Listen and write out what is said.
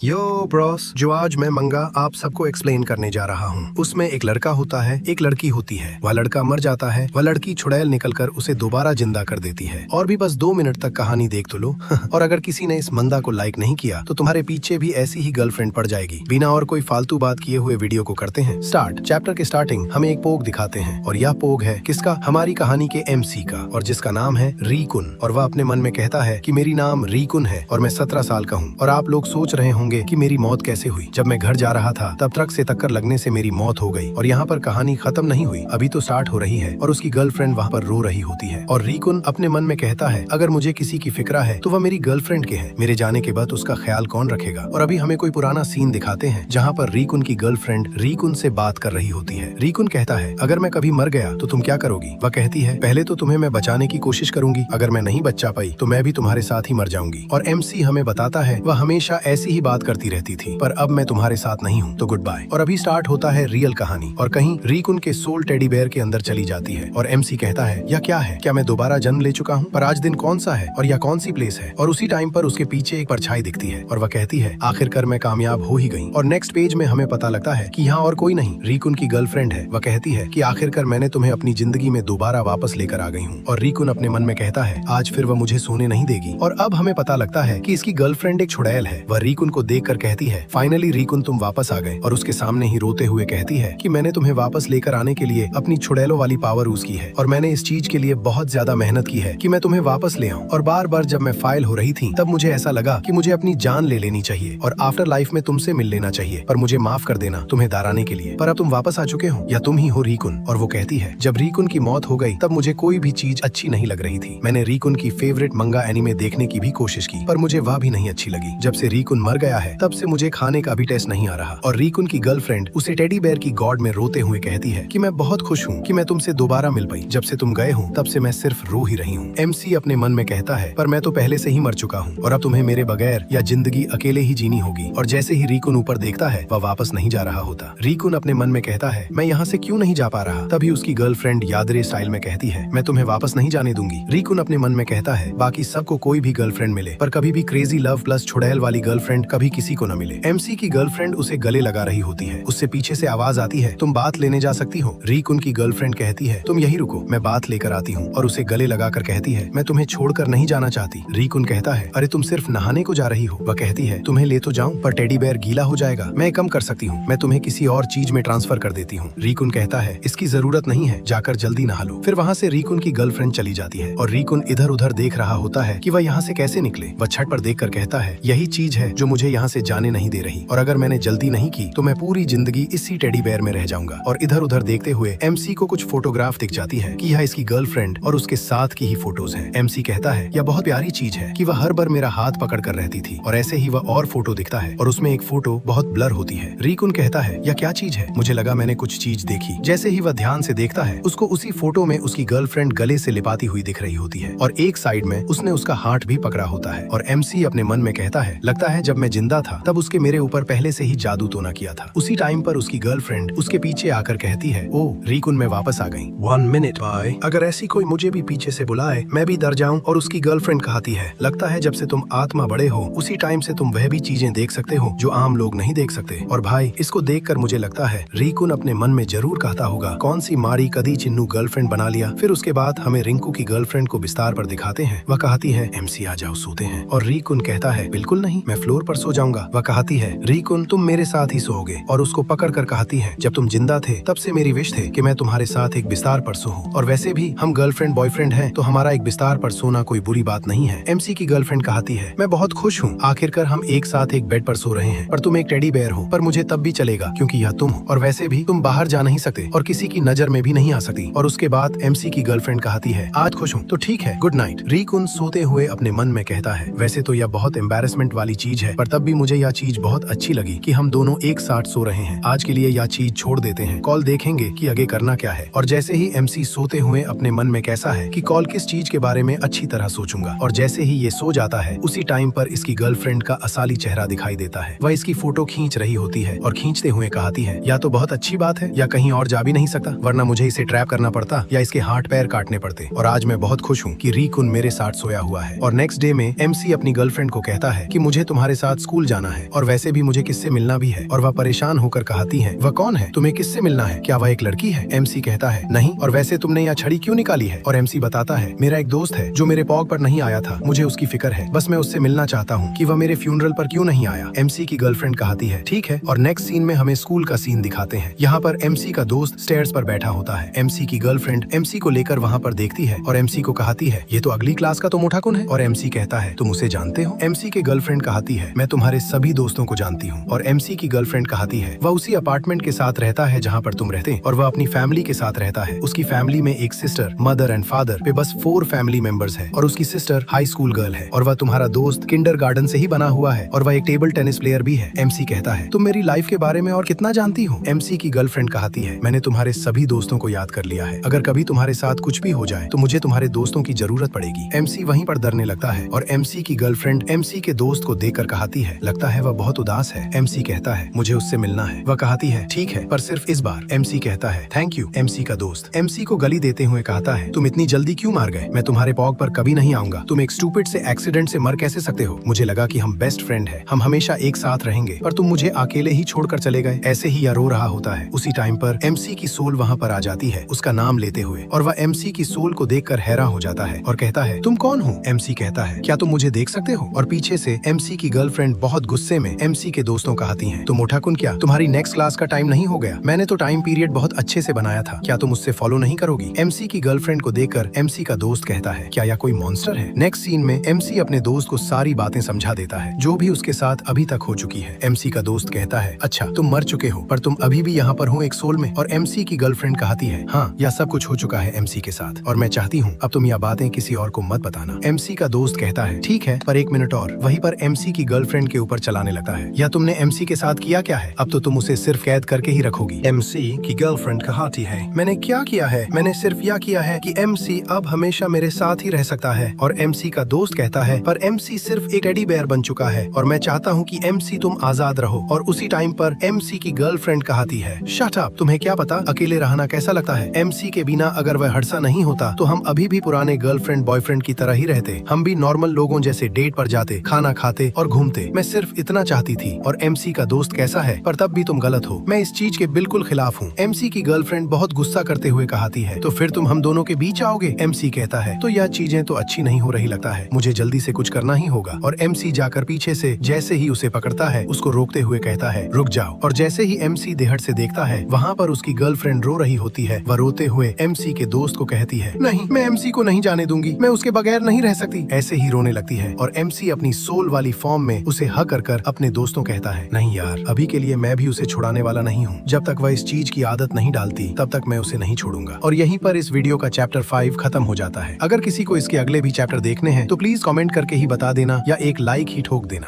यो Bros, जो आज मैं मंगा आप सबको एक्सप्लेन करने जा रहा हूँ उसमें एक लड़का होता है, एक लड़की होती है। वह लड़का मर जाता है, वह लड़की छुड़ैल निकलकर उसे दोबारा जिंदा कर देती है। और भी बस 2 मिनट तक कहानी देख तो लो। और अगर किसी ने इस मंदा को लाइक नहीं किया तो तुम्हारे पीछे भी ऐसी ही गर्लफ्रेंड पड़ जाएगी। बिना और कोई फालतू बात किए हुए वीडियो को करते हैं स्टार्ट। चैप्टर के स्टार्टिंग हमें एक पोग दिखाते हैं और यह पोग है किसका? हमारी कहानी के MC का, और जिसका नाम है रीकुन। और वह अपने मन में कहता है कि मेरी नाम रीकुन है और मैं 17 साल का हूँ। और आप लोग सोच रहे होंगे कि मेरी मौत कैसे हुई। जब मैं घर जा रहा था तब ट्रक से टक्कर लगने से मेरी मौत हो गई। और यहाँ पर कहानी खत्म नहीं हुई, अभी तो स्टार्ट हो रही है। और उसकी गर्लफ्रेंड वहाँ पर रो रही होती है और रीकुन अपने मन में कहता है अगर मुझे किसी की फिक्र है तो वह मेरी गर्लफ्रेंड के है। मेरे जाने के बाद उसका ख्याल कौन रखेगा। और अभी हमें कोई पुराना सीन दिखाते हैं जहाँ पर रीकुन की गर्लफ्रेंड रीकुन से बात कर रही होती है। रीकुन कहता है अगर मैं कभी मर गया तो तुम क्या करोगी? वह कहती है पहले तो तुम्हें मैं बचाने की कोशिश करूंगी, अगर मैं नहीं बचा पाई तो मैं भी तुम्हारे साथ ही मर जाऊंगी। और MC हमें बताता है वह हमेशा ऐसी ही बात करती रहती थी, पर अब मैं तुम्हारे साथ नहीं हूँ तो गुड बाय। और अभी स्टार्ट होता है रियल कहानी। और कहीं रीकुन के सोल टेडी बेयर के अंदर चली जाती है और MC कहता है यह क्या है? क्या मैं दोबारा जन्म ले चुका हूँ? पर आज दिन कौन सा है और यह कौन सी प्लेस है? और उसी टाइम पर उसके पीछे एक परछाई दिखती है और वह कहती है आखिरकार मैं कामयाब हो ही गई। और नेक्स्ट पेज में हमें पता लगता है कि यहाँ और कोई नहीं, रीकुन की गर्लफ्रेंड है। वह कहती है कि आखिरकार मैंने तुम्हें अपनी जिंदगी में दोबारा वापस लेकर आ गई हूँ। और रीकुन अपने मन में कहता है आज फिर वह मुझे सोने नहीं देगी। और अब हमें पता लगता है कि इसकी गर्लफ्रेंड एक छुड़ैल है। वह रीकुन को देखकर कहती है फाइनली रीकुन तुम वापस आ गए। और उसके सामने ही रोते हुए कहती है कि मैंने तुम्हें वापस लेकर आने के लिए अपनी छुड़ैलों वाली पावर यूज की है और मैंने इस चीज के लिए बहुत ज्यादा मेहनत की है कि मैं तुम्हें वापस ले आऊं। और बार बार जब मैं फाइल हो रही थी तब मुझे ऐसा लगा कि मुझे अपनी जान ले लेनी चाहिए और आफ्टर लाइफ में तुमसे मिल लेना चाहिए, पर मुझे माफ कर देना तुम्हें दाराने के लिए। पर अब तुम वापस आ चुके हो या तुम ही हो रीकुन? और वो कहती है जब रीकुन की मौत हो गई तब मुझे कोई भी चीज अच्छी नहीं लग रही थी। मैंने रीकुन की फेवरेट मंगा एनीमे देखने की भी कोशिश की पर मुझे वह भी नहीं अच्छी लगी। जब से रीकुन मर गया है तब से मुझे खाने का भी टेस्ट नहीं आ रहा। और रीकुन की गर्लफ्रेंड उसे टेडी बेयर की गॉड में रोते हुए कहती है कि मैं बहुत खुश हूँ कि मैं तुमसे दोबारा मिल पाई। जब से तुम गए हो तब से मैं सिर्फ रो ही रही हूँ। MC अपने मन में कहता है पर मैं तो पहले से ही मर चुका हूँ और अब तुम्हें मेरे बगैर या जिंदगी अकेले ही जीनी होगी। और जैसे ही रीकुन ऊपर देखता है वह वापस नहीं जा रहा होता। रीकुन अपने मन में कहता है मैं यहाँ से क्यों नहीं जा पा रहा। तभी उसकी गर्लफ्रेंड यादरे स्टाइल में कहती है मैं तुम्हें वापस नहीं जाने दूंगी। रीकुन अपने मन में कहता है बाकी सबको कोई भी गर्लफ्रेंड मिले पर कभी भी क्रेजी लव प्लस छुड़ैल वाली गर्लफ्रेंड कभी किसी को न मिले। MC की गर्लफ्रेंड उसे गले लगा रही होती है। उससे पीछे से आवाज आती है तुम बात लेने जा सकती हो। रीकुन की गर्लफ्रेंड कहती है तुम यही रुको, मैं बात लेकर आती हूँ। और उसे गले लगाकर कहती है मैं तुम्हें छोड़कर नहीं जाना चाहती। रीकुन कहता है अरे तुम सिर्फ नहाने को जा रही हो। वह कहती है तुम्हें ले तो जाऊं पर टेडी बेयर गीला हो जाएगा। मैं कम कर सकती हूँ, मैं तुम्हें किसी और चीज में ट्रांसफर कर देती हूँ। रीकुन कहता है इसकी जरूरत नहीं है, जाकर जल्दी नहा लो। फिर वहाँ से रीकुन की गर्लफ्रेंड चली जाती है और रीकुन इधर उधर देख रहा होता है कि वह यहाँ से कैसे निकले। वह छत पर देखकर कहता है यही चीज है जो मुझे यहाँ से जाने नहीं दे रही और अगर मैंने जल्दी नहीं की तो मैं पूरी जिंदगी इसी टेडी बेयर में रह जाऊंगा। और इधर उधर देखते हुए MC को कुछ फोटोग्राफ दिख जाती है कि यह इसकी गर्लफ्रेंड और उसके साथ की ही फोटोज हैं। MC कहता है यह बहुत प्यारी चीज है कि वह हर बार मेरा हाथ पकड़ कर रहती थी। और ऐसे ही वह और फोटो दिखता है और उसमें एक फोटो बहुत ब्लर होती है। रीकुन कहता है यह क्या चीज है? मुझे लगा मैंने कुछ चीज देखी। जैसे ही वह ध्यान से देखता है उसको उसी फोटो में उसकी गर्लफ्रेंड गले से लिपाती हुई दिख रही होती है और एक साइड में उसने उसका हाथ भी पकड़ा होता है। और MC अपने मन में कहता है लगता है जब मैं जिंदा था तब उसके मेरे ऊपर पहले से ही जादू टोना किया था। उसी टाइम पर उसकी गर्लफ्रेंड उसके पीछे आकर कहती है ओ रीकुन मैं वापस आ गई। 1 मिनट भाई, अगर ऐसी कोई मुझे भी पीछे से बुलाए मैं भी डर जाऊं। और उसकी गर्लफ्रेंड कहती है लगता है जब से तुम आत्मा बड़े हो उसी टाइम से तुम वह भी चीजें देख सकते हो जो आम लोग नहीं देख सकते। और भाई इसको देखकर मुझे लगता है रीकुन अपने मन में जरूर कहता होगा कौन सी मारी कदी चिन्नू गर्लफ्रेंड बना लिया। फिर उसके बाद हमें रिंकू की गर्लफ्रेंड को बिस्तार पर दिखाते हैं। वह कहती है MC आ जाओ सोते हैं। और रीकुन कहता है बिल्कुल नहीं, मैं फ्लोर पर सो जाऊंगा। वह कहती है रीकुन तुम मेरे साथ ही सोओगे। और उसको पकड़ कर कहती है जब तुम जिंदा थे तब से मेरी विश थे कि मैं तुम्हारे साथ एक बिस्तार पर सोऊं। और वैसे भी हम गर्लफ्रेंड बॉयफ्रेंड हैं तो हमारा एक बिस्तार पर सोना कोई बुरी बात नहीं है। MC की गर्लफ्रेंड कहती है मैं बहुत खुश हूँ, आखिरकार हम एक साथ एक बेड पर सो रहे हैं। पर तुम एक टेडी बेयर हो पर मुझे तब भी चलेगा क्योंकि यह तुम हो। और वैसे भी तुम बाहर जा नहीं सकते और किसी की नजर में भी नहीं आ सकती। और उसके बाद MC की गर्लफ्रेंड कहती है आज खुश हूँ तो ठीक है गुड नाइट। रीकुन सोते हुए अपने मन में कहता है वैसे तो यह बहुत एम्बैरेसमेंट वाली चीज है पर तब भी मुझे यह चीज बहुत अच्छी लगी कि हम दोनों एक साथ सो रहे हैं। आज के लिए यह चीज छोड़ देते हैं, कॉल देखेंगे कि आगे करना क्या है। और जैसे ही MC सोते हुए अपने मन में कैसा है कि कॉल किस चीज के बारे में अच्छी तरह सोचूंगा। और जैसे ही ये सो जाता है उसी टाइम पर इसकी गर्लफ्रेंड का असली चेहरा दिखाई देता है। वह इसकी फोटो खींच रही होती है और खींचते हुए कहती है या तो बहुत अच्छी बात है या कहीं और जा भी नहीं सकता वरना मुझे इसे ट्रैप करना पड़ता या इसके हाथ पैर काटने पड़ते। और आज मैं बहुत खुश हूँ कि रीकुन मेरे साथ सोया हुआ है। और नेक्स्ट डे में MC अपनी गर्लफ्रेंड को कहता है कि मुझे तुम्हारे साथ स्कूल जाना है और वैसे भी मुझे किससे मिलना भी है। और वह परेशान होकर कहती है, वह कौन है? तुम्हें किससे मिलना है? क्या वह एक लड़की है? MC कहता है, नहीं। और वैसे तुमने यह छड़ी क्यों निकाली है? और MC बताता है, मेरा एक दोस्त है जो मेरे पॉग पर नहीं आया था, मुझे उसकी फिक्र है, बस मैं उससे मिलना चाहता हूँ कि वह मेरे फ्यूनरल पर क्यों नहीं आया। MC की गर्लफ्रेंड कहती है, ठीक है। और नेक्स्ट सीन में हमें स्कूल का सीन दिखाते हैं। यहाँ पर MC का दोस्त स्टेयर्स पर बैठा होता है। MC की गर्लफ्रेंड MC को लेकर वहाँ पर देखती है और MC को कहती है, ये तो अगली क्लास का तो मोटा कौन है? और MC कहता है, तुम उसे जानते हो? MC की गर्लफ्रेंड कहती है, मैं तुम्हारे सभी दोस्तों को जानती हूँ। और MC की गर्लफ्रेंड कहती है, वह उसी अपार्टमेंट के साथ रहता है जहाँ पर तुम रहते, और वह अपनी फैमिली के साथ रहता है। उसकी फैमिली में एक सिस्टर, मदर एंड फादर पे बस 4 फैमिली मेंबर्स है, और उसकी सिस्टर हाई स्कूल गर्ल है, और वह तुम्हारा दोस्त किंडरगार्टन से ही बना हुआ है, और वह एक टेबल टेनिस प्लेयर भी है। MC कहता है, तुम मेरी लाइफ के बारे में और कितना जानती हो? MC की गर्लफ्रेंड कहती है, मैंने तुम्हारे सभी दोस्तों को याद कर लिया है, अगर कभी तुम्हारे साथ कुछ भी हो जाए तो मुझे तुम्हारे दोस्तों की जरूरत पड़ेगी। MC वहीं पर डरने लगता है, और MC की गर्लफ्रेंड MC के दोस्त को देखकर कहती है, लगता है वह बहुत उदास है। MC कहता है, मुझे उससे मिलना है। वह कहती है, ठीक है, पर सिर्फ इस बार। MC कहता है, थैंक यू। MC का दोस्त MC को गली देते हुए कहता है, तुम इतनी जल्दी क्यों मार गए? मैं तुम्हारे पॉग पर कभी नहीं आऊंगा। तुम एक स्टूपिड से एक्सीडेंट से मर कैसे सकते हो? मुझे लगा कि हम बेस्ट फ्रेंड है, हम हमेशा एक साथ रहेंगे, पर तुम मुझे अकेले ही छोड़कर चले गए। ऐसे ही यह रो रहा होता है। उसी टाइम पर MC की सोल वहाँ पर आ जाती है, उसका नाम लेते हुए, और वह MC की सोल को देखकर हैरान हो जाता है और कहता है, तुम कौन हो? MC कहता है, क्या तुम मुझे देख सकते हो? और पीछे से MC की गर्लफ्रेंड बहुत गुस्से में MC के दोस्तों कहती हैं, तुम उठाकुन क्या? तुम्हारी नेक्स्ट क्लास का टाइम नहीं हो गया? मैंने तो टाइम पीरियड बहुत अच्छे से बनाया था, क्या तुम उससे फॉलो नहीं करोगी? MC की गर्लफ्रेंड को देखकर MC का दोस्त कहता है, क्या यह कोई मॉन्स्टर है? नेक्स्ट सीन में MC अपने दोस्त को सारी बातें समझा देता है जो भी उसके साथ अभी तक हो चुकी है। MC का दोस्त कहता है, अच्छा तुम मर चुके हो, पर तुम अभी भी यहाँ पर हो एक सोल में। और MC की गर्लफ्रेंड कहती है, हाँ यह सब कुछ हो चुका है MC के साथ, और मैं चाहती हूँ अब तुम यह बातें किसी और को मत बताना। MC का दोस्त कहता है, ठीक है, पर 1 मिनट और। वहीं पर MC की गर्लफ्रेंड के ऊपर चलाने लगता है, या तुमने MC के साथ किया क्या है? अब तो तुम उसे सिर्फ कैद करके ही रखोगी। MC की गर्लफ्रेंड कहती है, मैंने क्या किया है? मैंने सिर्फ यह किया है कि MC अब हमेशा मेरे साथ ही रह सकता है। और MC का दोस्त कहता है, पर MC सिर्फ एक टेडी बेयर बन चुका है, और मैं चाहता हूँ कि MC तुम आजाद रहो। और उसी टाइम पर MC की गर्लफ्रेंड कहती है, शट अप, तुम्हें क्या पता अकेले रहना कैसा लगता है? MC के बिना अगर वह हड़सा नहीं होता तो हम अभी भी पुराने गर्लफ्रेंड बॉयफ्रेंड की तरह ही रहते, हम भी नॉर्मल लोगों जैसे डेट पर जाते, खाना खाते और घूमते। मैं सिर्फ इतना चाहती थी। और MC का दोस्त कैसा है, पर तब भी तुम गलत हो, मैं इस चीज के बिल्कुल खिलाफ हूँ। MC की गर्लफ्रेंड बहुत गुस्सा करते हुए कहती है, तो फिर तुम हम दोनों के बीच आओगे? MC कहता है, तो यह चीजें तो अच्छी नहीं हो रही लगता है, मुझे जल्दी से कुछ करना ही होगा। और MC जाकर पीछे से जैसे ही उसे पकड़ता है, उसको रोकते हुए कहता है, रुक जाओ। और जैसे ही MC देहट से देखता है, वहाँ पर उसकी गर्लफ्रेंड रो रही होती है। वह रोते हुए MC के दोस्त को कहती है, नहीं, मैं MC को नहीं जाने दूंगी, मैं उसके बगैर नहीं रह सकती। ऐसे ही रोने लगती है, और MC अपनी सोल वाली फॉर्म में उसे हक कर अपने दोस्तों कहता है, नहीं यार, अभी के लिए मैं भी उसे छुड़ाने वाला नहीं हूँ, जब तक वह इस चीज की आदत नहीं डालती तब तक मैं उसे नहीं छोड़ूंगा। और यहीं पर इस वीडियो का चैप्टर 5 खत्म हो जाता है। अगर किसी को इसके अगले भी चैप्टर देखने हैं तो प्लीज कमेंट करके ही बता देना, या एक लाइक ही ठोक देना।